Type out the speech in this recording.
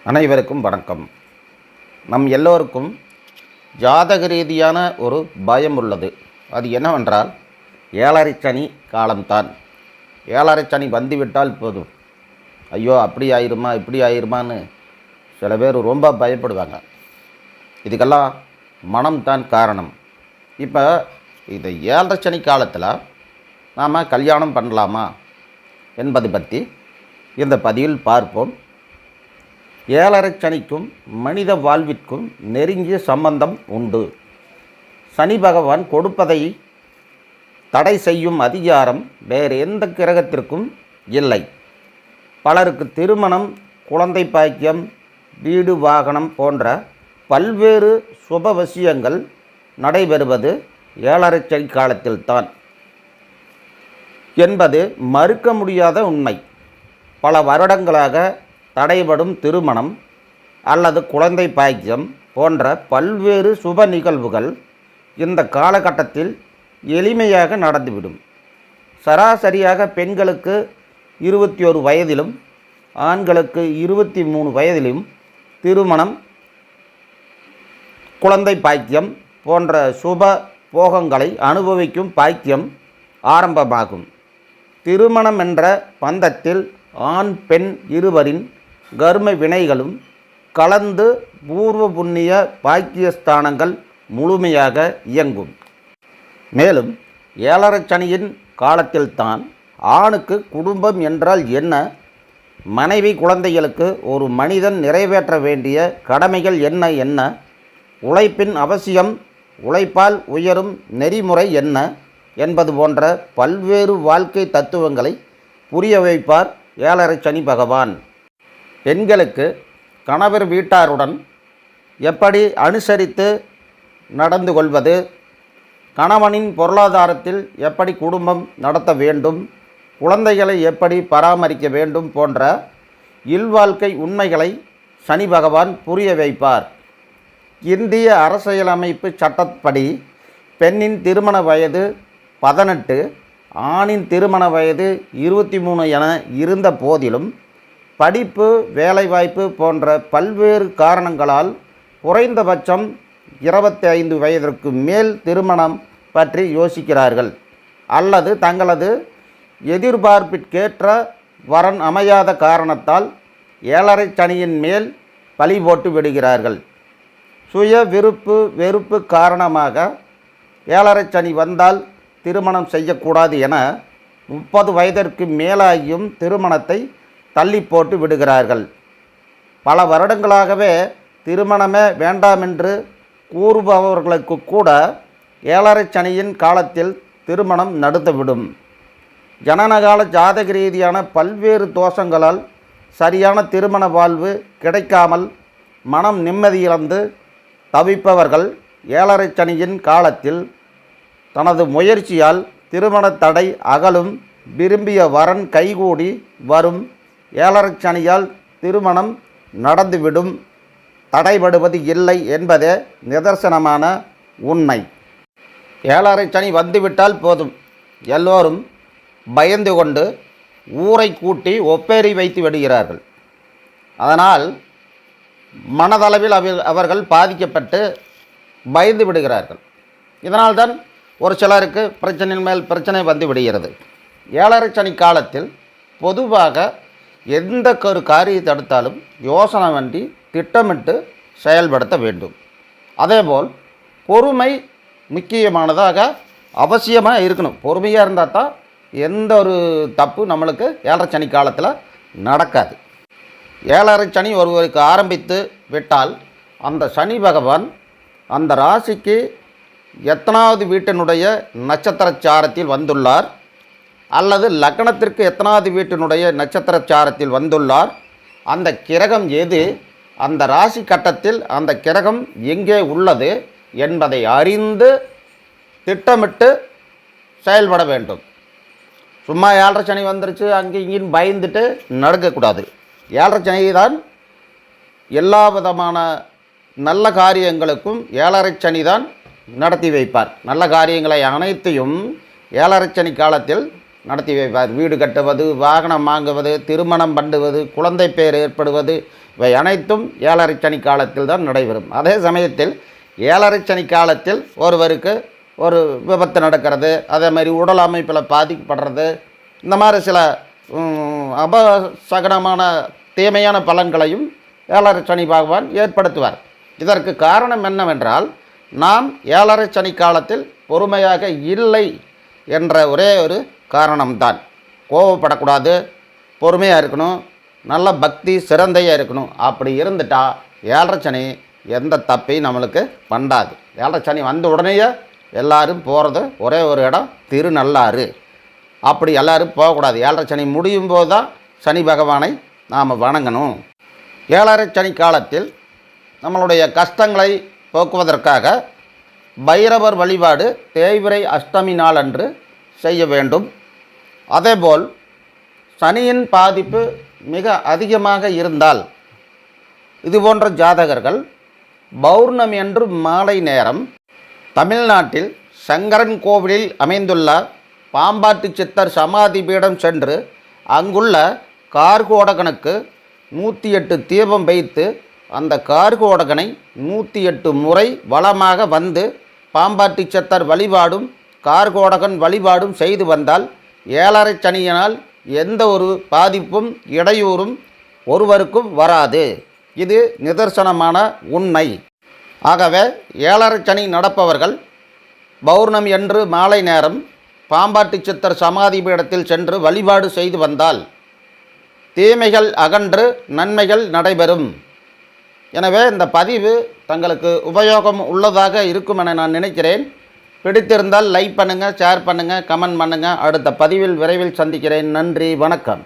அனைவருக்கும் வணக்கம். நம் எல்லோருக்கும் ஜாதக ரீதியான ஒரு பயம் உள்ளது. அது என்னவென்றால் ஏழரை சனி காலம்தான். ஏழரை சனி வந்துவிட்டால் போதும், ஐயோ அப்படி ஆயிருமா இப்படி ஆயிருமான்னு சில பேர் ரொம்ப பயப்படுவாங்க. இதுக்கெல்லாம் மனம்தான் காரணம். இப்போ இந்த ஏழரை சனி காலத்தில் நாம் கல்யாணம் பண்ணலாமா என்பது பற்றி இந்த பதிவில் பார்ப்போம். ஏழரை சனிக்கும் மனித வாழ்விற்கும் நெருங்கிய சம்பந்தம் உண்டு. சனி பகவான் கொடுப்பதை தடை செய்யும் அதிகாரம் வேறு எந்த கிரகத்திற்கும் இல்லை. பலருக்கு திருமணம், குழந்தை பாக்கியம், வீடு, வாகனம் போன்ற பல்வேறு சுப விஷயங்கள் நடைபெறுவது ஏழரை சனி காலத்தில்தான் என்பது மறுக்க முடியாத உண்மை. பல வருடங்களாக தடைபடும் திருமணம் அல்லது குழந்தை பாக்கியம் போன்ற பல்வேறு சுப நிகழ்வுகள் இந்த காலகட்டத்தில் எளிமையாக நடந்துவிடும். சராசரியாக பெண்களுக்கு 21 வயதிலும் ஆண்களுக்கு 23 வயதிலும் திருமணம், குழந்தை பாக்கியம் போன்ற சுப போகங்களை அனுபவிக்கும் பாக்கியம் ஆரம்பமாகும். திருமணம் என்ற பந்தத்தில் ஆண் பெண் இருவரின் கர்ம வினைகளும் கலந்து பூர்வ புண்ணிய பாக்கியஸ்தானங்கள் முழுமையாக இயங்கும். மேலும் ஏழரை சனியின் காலத்தில்தான் ஆணுக்கு குடும்பம் என்றால் என்ன, மனைவி குழந்தைகளுக்கு ஒரு மனிதன் நிறைவேற்ற வேண்டிய கடமைகள் என்ன, உழைப்பின் அவசியம், உழைப்பால் உயரும் நெறிமுறை என்ன என்பது போன்ற பல்வேறு வாழ்க்கை தத்துவங்களை புரிய வைப்பார் ஏழரை சனி பகவான். பெண்களுக்கு கணவர் வீட்டாருடன் எப்படி அனுசரித்து நடந்து கொள்வது, கணவனின் பொருளாதாரத்தில் எப்படி குடும்பம் நடத்த வேண்டும், குழந்தைகளை எப்படி பராமரிக்க வேண்டும் போன்ற இல்வாழ்க்கை உண்மைகளை சனி பகவான் புரிய வைப்பார். இந்திய அரசியலமைப்பு சட்டப்படி பெண்ணின் திருமண வயது 18, ஆணின் திருமண வயது 23 என இருந்த போதிலும் படிப்பு, வேலைவாய்ப்பு போன்ற பல்வேறு காரணங்களால் குறைந்தபட்சம் 25 வயதிற்கு மேல் திருமணம் பற்றி யோசிக்கிறார்கள். அல்லது தங்களது எதிர்பார்ப்பிற்கேற்ற வரன் அமையாத காரணத்தால் ஏழரை சனியின் மேல் பழி போட்டு விடுகிறார்கள். சுய விருப்பு வெறுப்பு காரணமாக ஏழரை சனி வந்தால் திருமணம் செய்யக்கூடாது என 30 வயதிற்கு மேலாகியும் திருமணத்தை தள்ளி போட்டு விடுகிறார்கள். பல வருடங்களாகவே திருமணமே வேண்டாமென்று கூறுபவர்களுக்கு கூட ஏழரை சனியின் காலத்தில் திருமணம் நடந்துவிடும். ஜனனகால ஜாதக ரீதியான பல்வேறு தோஷங்களால் சரியான திருமண வாழ்வு கிடைக்காமல் மனம் நிம்மதியிழந்து தவிப்பவர்கள் ஏழரை சனியின் காலத்தில் தனது முயற்சியால் திருமண தடை அகலும், விரும்பிய வரன் கைகூடி வரும். ஏழரை சனியால் திருமணம் நடந்துவிடும், தடைபடுவது இல்லை என்பதே நிதர்சனமான உண்மை. ஏழரை சனி வந்துவிட்டால் போதும், எல்லோரும் பயந்து கொண்டு ஊரை கூட்டி ஒப்பேரி வைத்து விடுகிறார்கள். அதனால் மனதளவில் அவர்கள் பாதிக்கப்பட்டு பயந்து விடுகிறார்கள். இதனால்தான் ஒரு சிலருக்கு பிரச்சனையின் மேல் பிரச்சனை வந்து விடுகிறது. ஏழரை சனி காலத்தில் பொதுவாக எந்த ஒரு காரியத்தை எடுத்தாலும் யோசனை வேண்டி திட்டமிட்டு செயல்படுத்த வேண்டும். அதேபோல் பொறுமை முக்கியமானதாக அவசியமாக இருக்கணும். பொறுமையாக இருந்தால் தான் எந்த ஒரு தப்பு நம்மளுக்கு ஏழரை சனி காலத்தில் நடக்காது. ஏழரை சனி ஒருவருக்கு ஆரம்பித்து விட்டால் அந்த சனி பகவான் அந்த ராசிக்கு எத்தனாவது வீட்டினுடைய நட்சத்திர சாரத்தில் வந்துள்ளார், அல்லது லக்னத்திற்கு எத்தனாவது வீட்டினுடைய நட்சத்திர சாரத்தில் வந்துள்ளார், அந்த கிரகம் எது, அந்த ராசி கட்டத்தில் அந்த கிரகம் எங்கே உள்ளது என்பதை அறிந்து திட்டமிட்டு செயல்பட வேண்டும். சும்மா ஏழரை சனி வந்துருச்சு அங்கே இங்கேன்னு பயந்துட்டு நடக்கக்கூடாது. ஏழரை சனி தான் எல்லா விதமான நல்ல காரியங்களுக்கும் ஏழரை சனி தான் நடத்தி வைப்பார். நல்ல காரியங்களை அனைத்தையும் ஏழரை சனி காலத்தில் நடத்தி வைப்பார். வீடு கட்டுவது, வாகனம் வாங்குவது, திருமணம் பண்ணுவது, குழந்தை பேர் ஏற்படுவது, இவை அனைத்தும் ஏழரை சனி காலத்தில் தான் நடைபெறும். அதே சமயத்தில் ஏழரை சனி காலத்தில் ஒருவருக்கு ஒரு விபத்து நடக்கிறது, அதே மாதிரி உடல் அமைப்பில் பாதிக்கப்படுறது, இந்த மாதிரி சில அபசகனமான தீமையான பலன்களையும் ஏழரை சனி பகவான் ஏற்படுத்துவார். இதற்கு காரணம் என்னவென்றால், நாம் ஏழரை சனி காலத்தில் பொறுமையாக இல்லை என்ற ஒரே ஒரு காரணம்தான். கோபப்படக்கூடாது, பொறுமையாக இருக்கணும், நல்ல பக்தி சிறந்தையாக இருக்கணும். அப்படி இருந்துட்டால் ஏழரை சனி எந்த தப்பையும் நம்மளுக்கு பண்ணாது. ஏழரை சனி வந்த உடனேயே எல்லோரும் போகிறது ஒரே ஒரு இடம் திருநள்ளாறு. அப்படி எல்லோரும் போகக்கூடாது. ஏழரை சனி முடியும் போது தான் சனி பகவானை நாம் வணங்கணும். ஏழரை சனி காலத்தில் நம்மளுடைய கஷ்டங்களை போக்குவதற்காக பைரவர் வழிபாடு தேய்பிறை அஷ்டமி நாள் அன்று செய்ய வேண்டும். அதேபோல் சனியின் பாதிப்பு மிக அதிகமாக இருந்தால் இதுபோன்ற ஜாதகர்கள் பௌர்ணமி அன்று மாலை நேரம் தமிழ்நாட்டில் சங்கரன் கோவிலில் அமைந்துள்ள பாம்பாட்டி சித்தர் சமாதி பீடம் சென்று அங்குள்ள கார்கோடகனுக்கு 108 தீபம் வைத்து அந்த கார்கோடகனை 108 முறை வளமாக வந்து பாம்பாட்டி சித்தர் வழிபாடும் கார்கோடகன் வழிபாடும் செய்து வந்தால் ஏழரை சனியினால் எந்த ஒரு பாதிப்பும் இடையூறும் ஒருவருக்கும் வராது. இது நிதர்சனமான உண்மை. ஆகவே ஏழரை சனி நடப்பவர்கள் பௌர்ணமி அன்று மாலை நேரம் பாம்பாட்டி சித்தர் சமாதி பீடத்தில் சென்று வழிபாடு செய்து வந்தால் தீமைகள் அகன்று நன்மைகள் நடைபெறும். எனவே இந்த பதிவு தங்களுக்கு உபயோகம் உள்ளதாக இருக்கும் என நான் நினைக்கிறேன். பிடித்திருந்தால் லைக் பண்ணுங்கள், ஷேர் பண்ணுங்கள், கமெண்ட் பண்ணுங்கள். அடுத்த பதிவில் விரைவில் சந்திக்கிறேன். நன்றி, வணக்கம்.